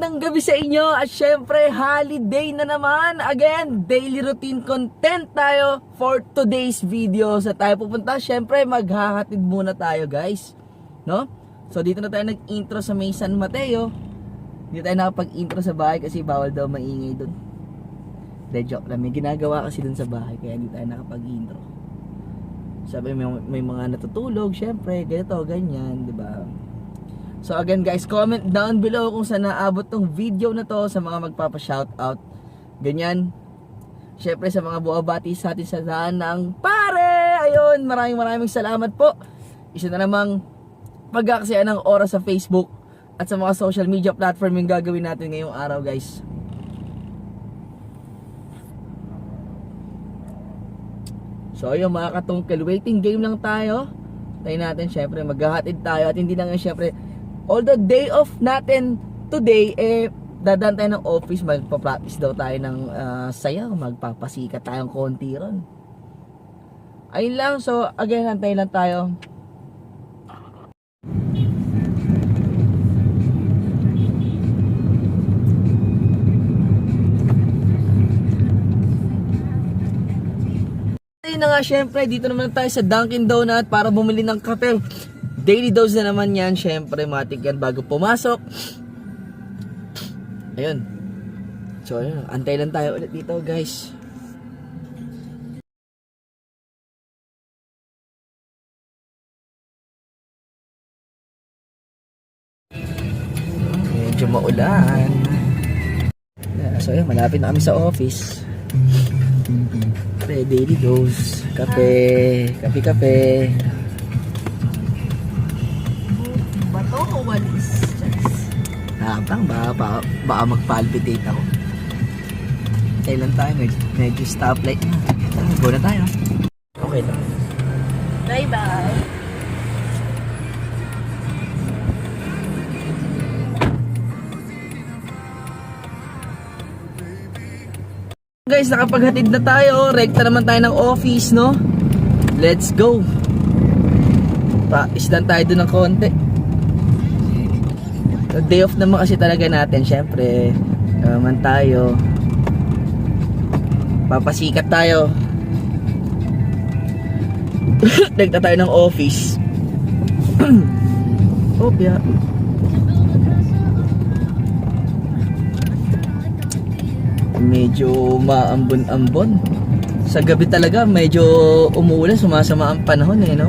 magandang gabi sa inyo at syempre holiday na naman. Again, daily routine content tayo for today's video. Sa tayo pupunta, syempre maghahatid muna tayo guys, no? So dito na tayo nag-intro sa may San Mateo. Hindi tayo nakapag-intro sa bahay kasi bawal daw maingay dun. De joke lang, may ginagawa kasi dun sa bahay kaya hindi tayo nakapag-intro. Sabi may mga natutulog, syempre ganito, ganyan, di ba? So again guys, comment down below kung saan naabot tong video na to, sa mga magpapa-shoutout. Ganyan. Syempre sa mga buwabati sa atin sa daan ng pare. Ayun, maraming salamat po. Isa na namang pag-aaksaya ng oras sa Facebook at sa mga social media platform yung gagawin natin ngayong araw guys. So ayun mga katungkil, waiting game lang tayo. Tayo natin syempre maghahatid tayo at hindi lang yan syempre. Although day off natin today, dadaan tayo ng office, magpa-practice daw tayo ng sayaw, magpapasikat tayong konti ron. Ayun lang, so again, hantay lang tayo. Ayun na nga, syempre, dito naman tayo sa Dunkin Donut para bumili ng kape. Daily dose na naman yan, syempre matik yan bago pumasok. Ayun. So ayun, antay lang tayo ulit dito guys. Medyo maulan. So ayun, malapit na kami sa office. Daily dose, kape. Bato o walis? Habang baka mag-palpitate ako. Tayo lang tayo, medyo stoplight na. Go na tayo. Okay lang. Bye bye. Guys, nakapaghatid na tayo. Rekta naman tayo ng office, no? Let's go. Isdan tayo dun ng konti. Day off naman kasi talaga natin. Syempre, naman tayo. Papasikat tayo. Rekta tayo ng office. Opya. Medyo maambon-ambon. Sa gabi talaga medyo umuulan, sumasama ang panahon no?